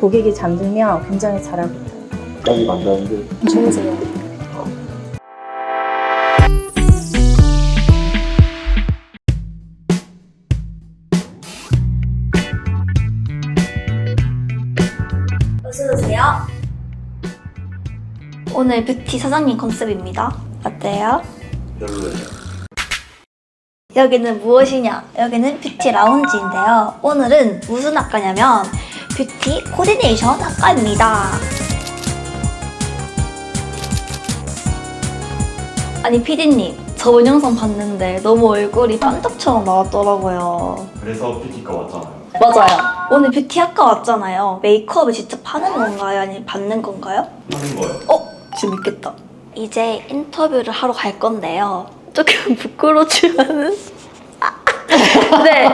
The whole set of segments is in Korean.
고객이 잠들면 굉장히 잘하거든요. 아직 안 자는데. 주무세요. 어서오세요. 오늘 뷰티 사장님 컨셉입니다. 어때요? 별로예요. 여기는 무엇이냐? 여기는 뷰티 라운지인데요. 오늘은 무슨 학과냐면 뷰티 코디네이션 학과입니다. 아니 피디님, 저번 영상 봤는데 너무 얼굴이 반짝처럼 나왔더라고요. 그래서 뷰티과 왔잖아요. 맞아요. 오늘 뷰티 학과 왔잖아요. 메이크업을 직접 하는 건가요? 아니면 받는 건가요? 하는 거예요. 재밌겠다. 이제 인터뷰를 하러 갈 건데요. 조금 부끄러워지만은. 네.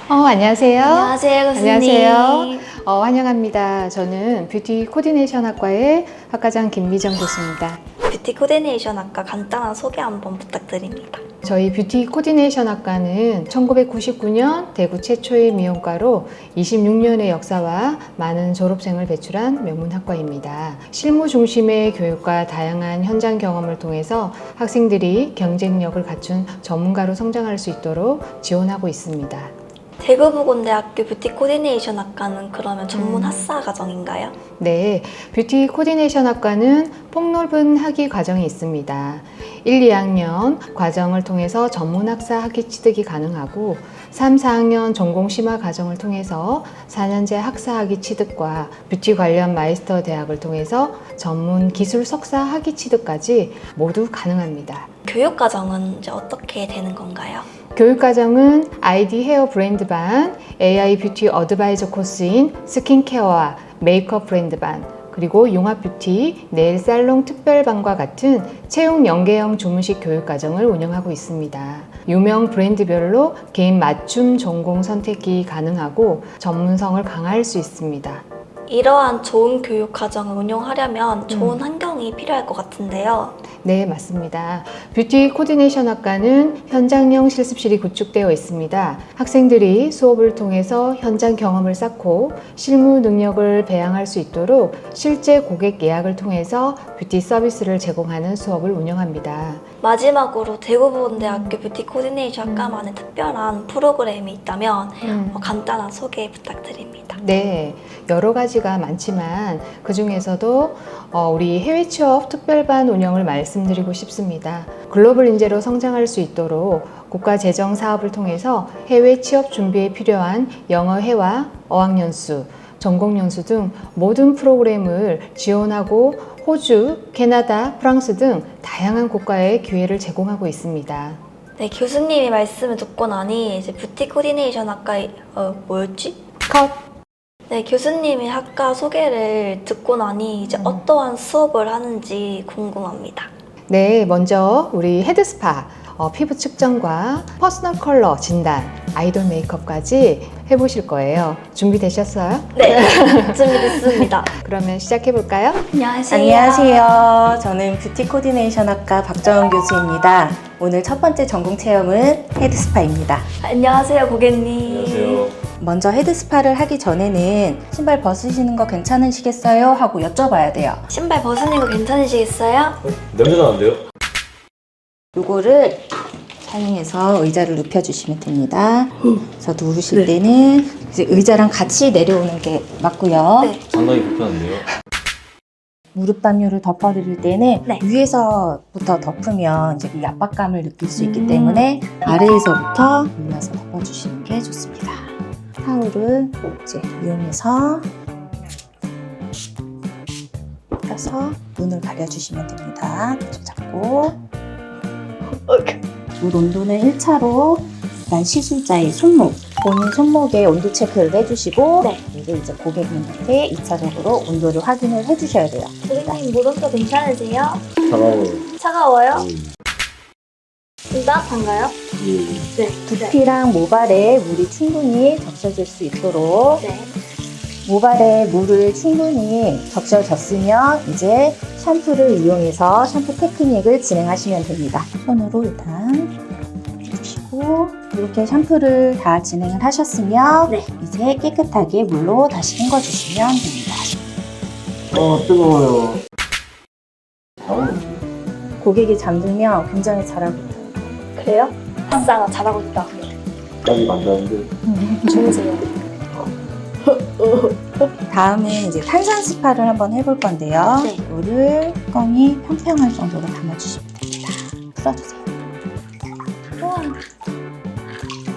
안녕하세요. 안녕하세요, 교수님. 안녕하세요. 환영합니다. 저는 뷰티 코디네이션 학과의 학과장 김미정 교수입니다. 뷰티 코디네이션 학과 간단한 소개 한번 부탁드립니다. 저희 뷰티 코디네이션 학과는 1999년 대구 최초의 미용과로 26년의 역사와 많은 졸업생을 배출한 명문학과입니다. 실무 중심의 교육과 다양한 현장 경험을 통해서 학생들이 경쟁력을 갖춘 전문가로 성장할 수 있도록 지원하고 있습니다. 대구부곤대학교 뷰티 코디네이션 학과는 그러면 전문 학사 과정인가요? 네, 뷰티 코디네이션 학과는 폭넓은 학위 과정이 있습니다. 1, 2학년 과정을 통해서 전문 학사 학위 취득이 가능하고 3, 4학년 전공 심화 과정을 통해서 4년제 학사 학위 취득과 뷰티 관련 마이스터 대학을 통해서 전문 기술 석사 학위 취득까지 모두 가능합니다. 교육 과정은 이제 어떻게 되는 건가요? 교육과정은 아이디 헤어 브랜드 반, AI 뷰티 어드바이저 코스인 스킨케어와 메이크업 브랜드 반, 그리고 융합 뷰티, 네일 살롱 특별반과 같은 채용 연계형 주문식 교육과정을 운영하고 있습니다. 유명 브랜드별로 개인 맞춤 전공 선택이 가능하고 전문성을 강화할 수 있습니다. 이러한 좋은 교육 과정을 운영하려면 좋은 환경이 필요할 것 같은데요. 네, 맞습니다. 뷰티 코디네이션 학과는 현장형 실습실이 구축되어 있습니다. 학생들이 수업을 통해서 현장 경험을 쌓고 실무 능력을 배양할 수 있도록 실제 고객 예약을 통해서 뷰티 서비스를 제공하는 수업을 운영합니다. 마지막으로 대구부곤대학교 뷰티 코디네이션 학과만의 특별한 프로그램이 있다면 간단한 소개 부탁드립니다. 네, 여러 가지가 많지만 그 중에서도 우리 해외 취업 특별반 운영을 말씀드리고 싶습니다. 글로벌 인재로 성장할 수 있도록 국가 재정 사업을 통해서 해외 취업 준비에 필요한 영어 회화, 어학연수, 전공연수 등 모든 프로그램을 지원하고 호주, 캐나다, 프랑스 등 다양한 국가에 기회를 제공하고 있습니다. 네, 교수님이 말씀을 듣고 나니 이제 뷰티 코디네이션 학과 뭐였지? 컷! 네, 교수님의 학과 소개를 듣고 나니 이제 어떠한 수업을 하는지 궁금합니다. 네, 먼저 우리 헤드스파, 피부 측정과 퍼스널 컬러 진단, 아이돌 메이크업까지 해보실 거예요. 준비되셨어요? 네, 준비됐습니다. 그러면 시작해볼까요? 안녕하세요. 안녕하세요. 저는 뷰티 코디네이션 학과 박정은 교수입니다. 오늘 첫 번째 전공 체험은 헤드스파입니다. 안녕하세요, 고객님. 안녕하세요. 먼저 헤드스파를 하기 전에는 신발 벗으시는 거 괜찮으시겠어요? 하고 여쭤봐야 돼요. 신발 벗으는 거 괜찮으시겠어요? 냄새 나는데요? 요거를 사용해서 의자를 눕혀주시면 됩니다. 그래서 누우실 때는 이제 의자랑 같이 내려오는 게 맞고요. 네. 상당히 불편한데요? 무릎 담요를 덮어드릴 때는 네. 위에서부터 덮으면 이제 그 압박감을 느낄 수 있기 때문에 아래에서부터 올려서 덮어주시는 게 좋습니다. 타올을 이제 이용해서 펴서 눈을 가려주시면 됩니다. 잡고 물 온도는 1차로 일단 시술자의 손목, 본인 손목에 온도 체크를 해주시고 네. 그리고 이제 고객님한테 2차적으로 온도를 확인을 해주셔야 돼요. 고객님 물 온도 괜찮으세요? 차가워요. 차가워요? 따뜻한가요? 네. 두피랑 모발에 물이 충분히 적셔질 수 있도록 네. 모발에 물을 충분히 적셔졌으면 이제 샴푸를 이용해서 샴푸 테크닉을 진행하시면 됩니다. 손으로 일단 해주시고 그리고 이렇게 샴푸를 다 진행을 하셨으면 네. 이제 깨끗하게 물로 다시 헹궈주시면 됩니다. 뜨거워요. 나오는데. 고객이 잠들면 굉장히 잘하고 있어요. 그래요? 항상 잘하고 있다. 까지 만드는데. 주무세요. 다음은 이제 탄산 스파를 한번 해볼 건데요. 네. 물을 뚜껑이 평평할 정도로 담아주시면 됩니다. 풀어주세요.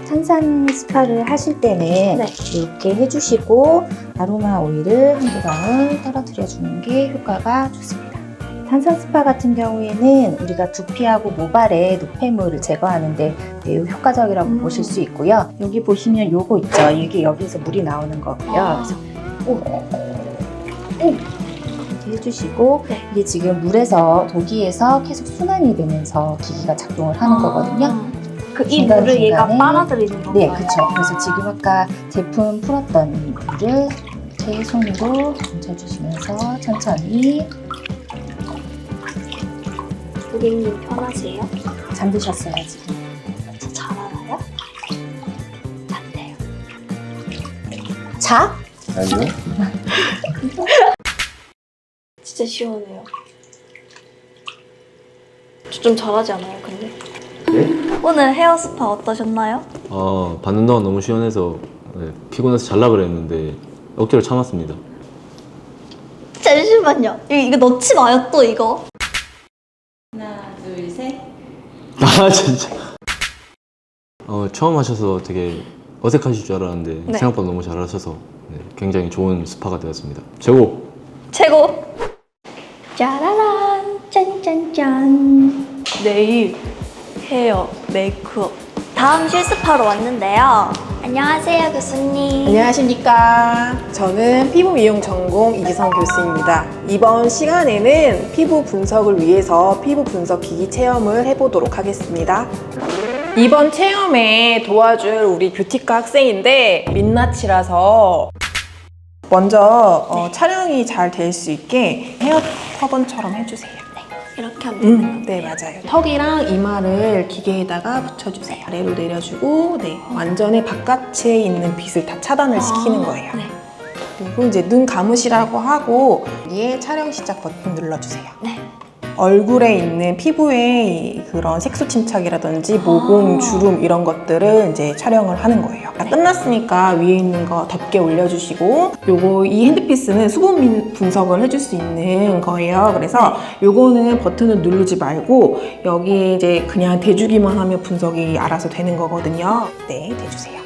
탄산 스파를 하실 때는 네. 이렇게 해주시고 아로마 오일을 한두 방울 떨어뜨려 주는 게 효과가 좋습니다. 탄산 스파 같은 경우에는 우리가 두피하고 모발의 노폐물을 제거하는데 매우 효과적이라고 보실 수 있고요. 여기 보시면 요거 있죠. 이게 여기서 물이 나오는 거고요. 그래서 이렇게 해주시고 네. 이게 지금 물에서 독이에서 계속 순환이 되면서 기기가 작동을 하는 거거든요. 이 물을 얘가 중간중간에. 빨아들이는 건가요? 네, 그렇죠. 그래서 지금 아까 제품 풀었던 이 물을 이렇게 손으로 뭉쳐주시면서 천천히 고객님 편하세요? 잠드셨어요, 지금. 잘 알아요? 안 돼요. 자? 아니요? 진짜 시원해요. 저 좀 잘하지 않아요, 근데? 네? 오늘 헤어 스파 어떠셨나요? 받는 동안 너무 시원해서 피곤해서 잘라 그랬는데 억지로 참았습니다. 잠시만요. 이거 넣지 마요, 또 이거. 하나, 둘, 셋. 아 진짜. 처음 하셔서 되게 어색하실 줄 알았는데 네. 생각보다 너무 잘하셔서 굉장히 좋은 스파가 되었습니다. 최고! 최고! 짜라란, 짠짠짠. 네일, 헤어, 메이크업. 다음 실습하러 왔는데요. 안녕하세요, 교수님. 안녕하십니까. 저는 피부 미용 전공 이지성 교수입니다. 이번 시간에는 피부 분석을 위해서 피부 분석 기기 체험을 해보도록 하겠습니다. 이번 체험에 도와줄 우리 뷰티과 학생인데 민낯이라서 먼저 촬영이 잘 될 수 있게 헤어 터번처럼 해주세요. 이렇게 하면 되는 건가요? 네, 맞아요. 턱이랑 이마를 기계에다가 붙여주세요. 아래로 내려주고, 네, 완전히 바깥에 있는 빛을 다 차단을 시키는 거예요. 네. 그리고 이제 눈 감으시라고 하고 여기에 촬영 시작 버튼 눌러주세요. 네. 얼굴에 있는 피부에 그런 색소 침착이라든지 모공, 주름 이런 것들을 이제 촬영을 하는 거예요. 끝났으니까 위에 있는 거 덮개 올려주시고 요거 이 핸드피스는 수분 분석을 해줄 수 있는 거예요. 그래서 요거는 버튼을 누르지 말고 여기에 이제 그냥 대주기만 하면 분석이 알아서 되는 거거든요. 네, 대주세요.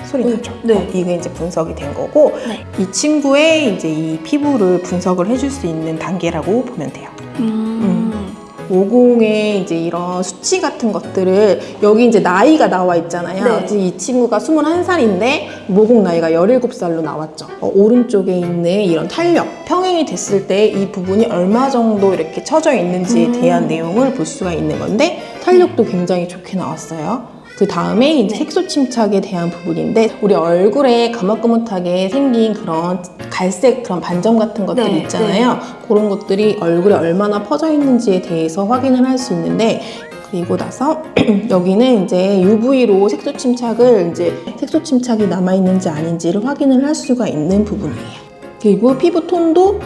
소리 나죠? 네. 이게 이제 분석이 된 거고 네. 이 친구의 이제 이 피부를 분석을 해줄 수 있는 단계라고 보면 돼요. 모공에 이제 이런 수치 같은 것들을 여기 이제 나이가 나와 있잖아요. 네. 지금 이 친구가 21살인데 모공 나이가 17살로 나왔죠. 오른쪽에 있는 이런 탄력, 평행이 됐을 때 이 부분이 얼마 정도 이렇게 처져 있는지에 대한 내용을 볼 수가 있는 건데 탄력도 굉장히 좋게 나왔어요. 그 다음에 이제 색소 침착에 대한 부분인데 우리 얼굴에 까맣까맣하게 생긴 그런 갈색 그런 반점 같은 것들이 네, 있잖아요. 그런 것들이 얼굴에 얼마나 퍼져 있는지에 대해서 확인을 할 수 있는데 그리고 나서 여기는 이제 UV로 색소 침착을 이제 색소 침착이 남아 있는지 아닌지를 확인을 할 수가 있는 부분이에요. 그리고 피부 톤도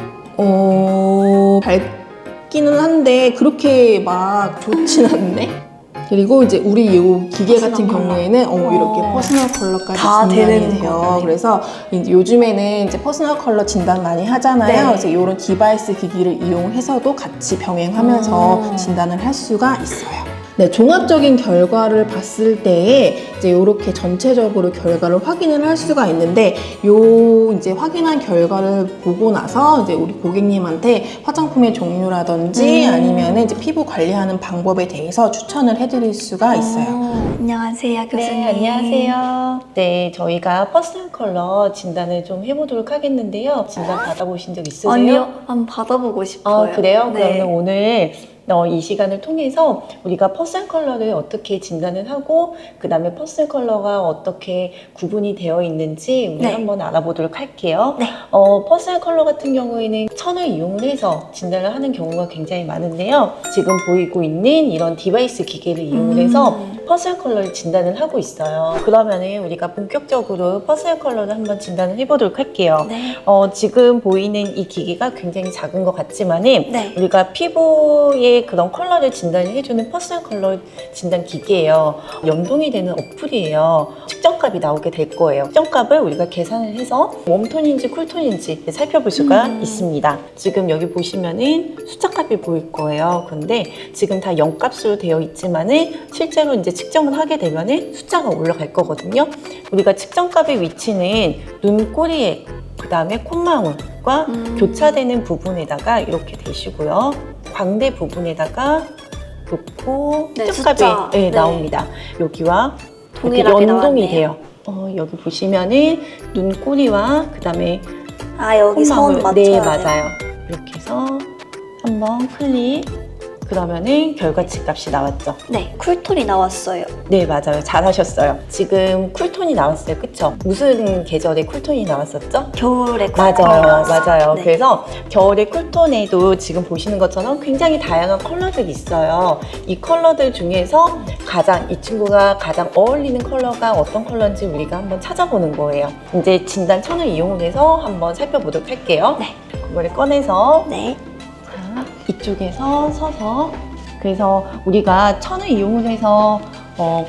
밝기는 한데 그렇게 막 좋진 않네. 그리고 이제 우리 이 기계 같은 경우에는 이렇게 퍼스널 컬러까지 다 진단이 되는 돼요. 거네. 그래서 이제 요즘에는 이제 퍼스널 컬러 진단 많이 하잖아요. 네. 그래서 이런 디바이스 기기를 이용해서도 같이 병행하면서 진단을 할 수가 있어요. 네, 종합적인 결과를 봤을 때에 이제 이렇게 전체적으로 결과를 확인을 할 수가 있는데 요 이제 확인한 결과를 보고 나서 이제 우리 고객님한테 화장품의 종류라든지 아니면 이제 피부 관리하는 방법에 대해서 추천을 해드릴 수가 있어요. 안녕하세요, 교수님. 네, 안녕하세요. 네, 저희가 퍼스널 컬러 진단을 좀 해보도록 하겠는데요. 진단 받아보신 적 있으세요? 아니요, 한번 받아보고 싶어요. 그래요? 네. 그러면 오늘 이 시간을 통해서 우리가 퍼스널 컬러를 어떻게 진단을 하고 그 다음에 퍼스널 컬러가 어떻게 구분이 되어 있는지 우리 네. 한번 알아보도록 할게요. 네. 퍼스널 컬러 같은 경우에는 천을 이용을 해서 진단을 하는 경우가 굉장히 많은데요. 지금 보이고 있는 이런 디바이스 기계를 이용을 해서 퍼스널 컬러를 진단을 하고 있어요. 그러면은 우리가 본격적으로 퍼스널 컬러를 한번 진단을 해보도록 할게요. 네. 지금 보이는 이 기기가 굉장히 작은 것 같지만은 네. 우리가 피부의 그런 컬러를 진단을 해주는 퍼스널 컬러 진단 기기예요. 연동이 되는 어플이에요. 측정값이 나오게 될 거예요. 측정값을 우리가 계산을 해서 웜톤인지 쿨톤인지 살펴볼 수가 있습니다. 지금 여기 보시면은 숫자값이 보일 거예요. 근데 지금 다 0값으로 되어 있지만은 실제로 이제 측정을 하게 되면은 숫자가 올라갈 거거든요. 우리가 측정값의 위치는 눈꼬리에 그 다음에 콧망울과 교차되는 부분에다가 이렇게 대시고요. 광대 부분에다가 놓고 네, 측값이 숫자. 네, 네. 나옵니다. 여기와 이렇게 동일하게 연동이 나왔네요. 돼요. 여기 보시면은 눈꼬리와 그 다음에 아, 여기 선 맞춰야 네, 돼요. 맞아요. 이렇게 해서 한번 클릭. 그러면은 결과치 값이 나왔죠. 네, 쿨톤이 나왔어요. 네, 맞아요. 잘하셨어요. 지금 쿨톤이 나왔어요. 그쵸? 무슨 계절에 쿨톤이 나왔었죠? 겨울에 쿨톤이 맞아요. 나왔어요. 맞아요. 네. 그래서 겨울에 쿨톤에도 지금 보시는 것처럼 굉장히 다양한 컬러들이 있어요. 이 컬러들 중에서 이 친구가 가장 어울리는 컬러가 어떤 컬러인지 우리가 한번 찾아보는 거예요. 이제 진단 천을 이용해서 한번 살펴보도록 할게요. 네. 그거를 꺼내서 네. 자, 이쪽에서 서서 그래서 우리가 천을 이용을 해서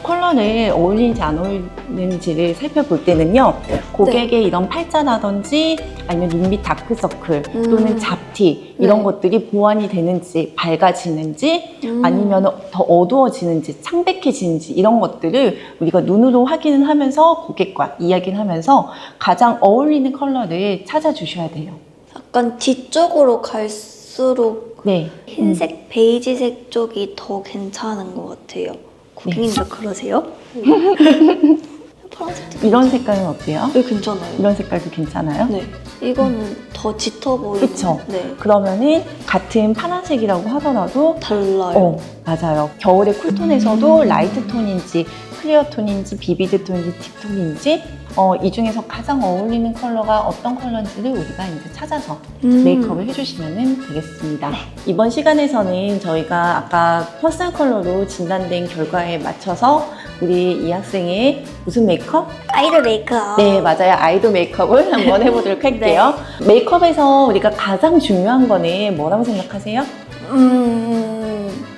컬러를 어울리는지 안 어울리는지를 살펴볼 때는요. 고객의 이런 팔자라든지 아니면 눈밑 다크서클 또는 잡티 이런 네. 것들이 보완이 되는지 밝아지는지 아니면 더 어두워지는지 창백해지는지 이런 것들을 우리가 눈으로 확인을 하면서 고객과 이야기를 하면서 가장 어울리는 컬러를 찾아주셔야 돼요. 약간 뒤쪽으로 갈수록 네. 흰색, 베이지색 쪽이 더 괜찮은 것 같아요. 고객님도 그러세요? 파란색도 이런 색깔은 어때요? 네, 괜찮아요. 이런 색깔도 괜찮아요? 네, 이거는 더 짙어 보이는. 그쵸? 네, 그러면은 같은 파란색이라고 하더라도 달라요. 맞아요. 겨울의 쿨톤에서도 라이트 톤인지 클리어 톤인지 비비드 톤인지 딥톤인지 이 중에서 가장 어울리는 컬러가 어떤 컬러인지를 우리가 이제 찾아서 메이크업을 해주시면 되겠습니다. 이번 시간에서는 저희가 아까 퍼스널 컬러로 진단된 결과에 맞춰서 우리 이 학생의 무슨 메이크업? 아이돌 메이크업. 네, 맞아요. 아이돌 메이크업을 한번 해보도록 할게요. 메이크업에서 우리가 가장 중요한 거는 뭐라고 생각하세요?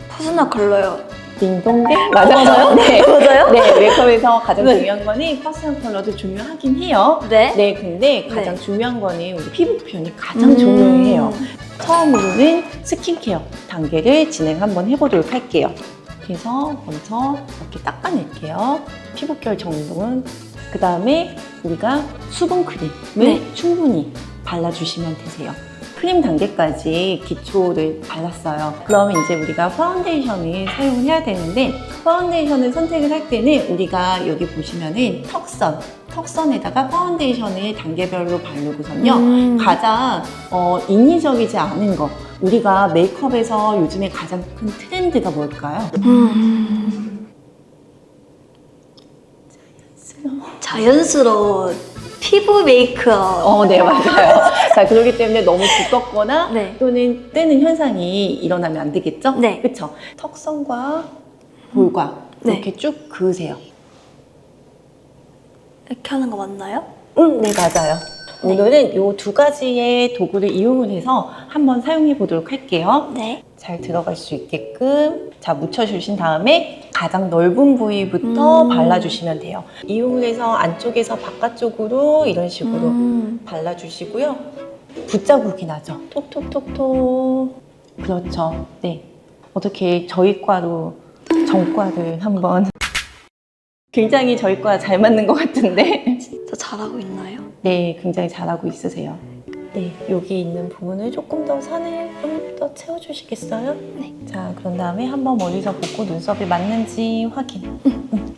퍼스널 컬러요. 딩동댕? 맞아요? 네. 맞아요? 네, 메이크업에서 가장 네. 중요한 거는 퍼스널 컬러도 중요하긴 해요. 네. 네, 근데 가장 네. 중요한 거는 우리 피부 표현이 가장 중요해요. 처음으로는 스킨케어 단계를 진행 한번 해보도록 할게요. 그래서 먼저 이렇게 닦아낼게요. 피부결 정도는. 그 다음에 우리가 수분 크림을 네. 충분히 발라주시면 되세요. 크림 단계까지 기초를 발랐어요. 그러면 이제 우리가 파운데이션을 사용을 해야 되는데 파운데이션을 선택을 할 때는 우리가 여기 보시면은 턱선에다가 파운데이션을 단계별로 바르고선요. 가장 인위적이지 않은 거 우리가 메이크업에서 요즘에 가장 큰 트렌드가 뭘까요? 자연스러운 피부 메이크업. 네, 맞아요. 자, 그렇기 때문에 너무 두껍거나 네. 또는 뜨는 현상이 일어나면 안 되겠죠? 네. 그렇죠. 턱선과 볼과 네. 이렇게 쭉 그으세요. 이렇게 하는 거 맞나요? 네, 맞아요. 오늘은 이 두 가지의 도구를 이용을 해서 한번 사용해 보도록 할게요. 네. 잘 들어갈 수 있게끔 자 묻혀주신 다음에 가장 넓은 부위부터 발라주시면 돼요. 이용을 해서 안쪽에서 바깥쪽으로 이런 식으로 발라주시고요. 붓자국이 나죠. 톡톡톡톡. 그렇죠. 네. 어떻게 저희 과로 전과를 한번 굉장히 저희 과 잘 맞는 것 같은데 진짜 잘하고 있나요? 네, 굉장히 잘하고 있으세요. 네, 여기 있는 부분을 조금 더 선을 좀 더 채워주시겠어요? 네. 자, 그런 다음에 한번 멀리서 보고 눈썹이 맞는지 확인.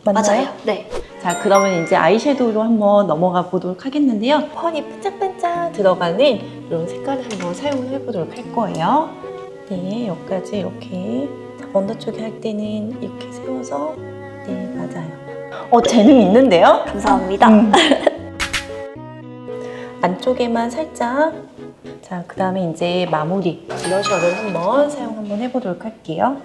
맞나요? 맞아요. 네. 자, 그러면 이제 아이섀도우로 한번 넘어가 보도록 하겠는데요. 펄이 반짝반짝 들어가는 이런 색깔을 한번 사용을 해보도록 할 거예요. 네, 여기까지 이렇게 자, 언더 쪽에 할 때는 이렇게 세워서 네, 맞아요. 재능 있는데요? 감사합니다. 안쪽에만 살짝. 자, 그 다음에 이제 마무리 블러셔를 한번 사용 한번 해보도록 할게요.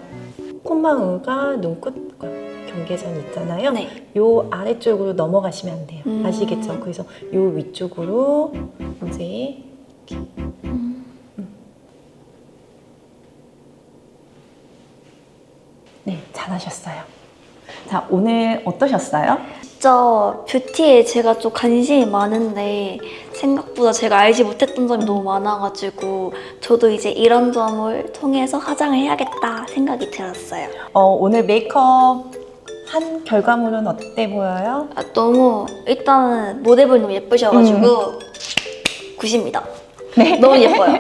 콧망울과 눈끝과 경계선 있잖아요. 네. 요 아래쪽으로 넘어가시면 안 돼요. 음. 아시겠죠? 그래서 요 위쪽으로 이제 이렇게. 네, 잘하셨어요. 자, 오늘 어떠셨어요? 진짜 뷰티에 제가 좀 관심이 많은데 생각보다 제가 알지 못했던 점이 너무 많아가지고 저도 이제 이런 점을 통해서 화장을 해야겠다 생각이 들었어요. 오늘 메이크업 한 결과물은 어때 보여요? 너무 일단은 모델분이 너무 예쁘셔가지고 굿입니다. 네. 너무 예뻐요.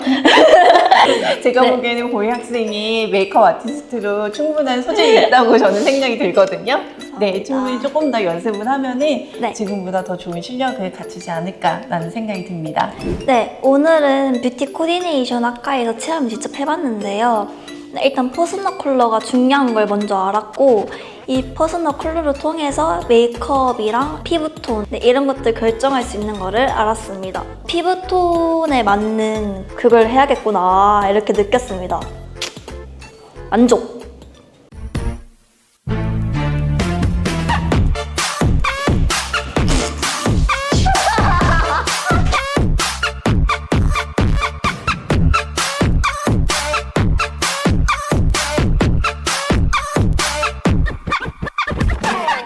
제가 네. 보기에는 보희 학생이 메이크업 아티스트로 충분한 소질이 있다고 저는 생각이 들거든요. 네, 충분히 조금 더 연습을 하면은 네. 지금보다 더 좋은 실력을 갖추지 않을까라는 생각이 듭니다. 네, 오늘은 뷰티 코디네이션 학과에서 체험을 직접 해봤는데요. 네, 일단 퍼스널 컬러가 중요한 걸 먼저 알았고 이 퍼스널 컬러를 통해서 메이크업이랑 피부톤 이런 것들 결정할 수 있는 거를 알았습니다. 피부톤에 맞는 그걸 해야겠구나 이렇게 느꼈습니다. 만족!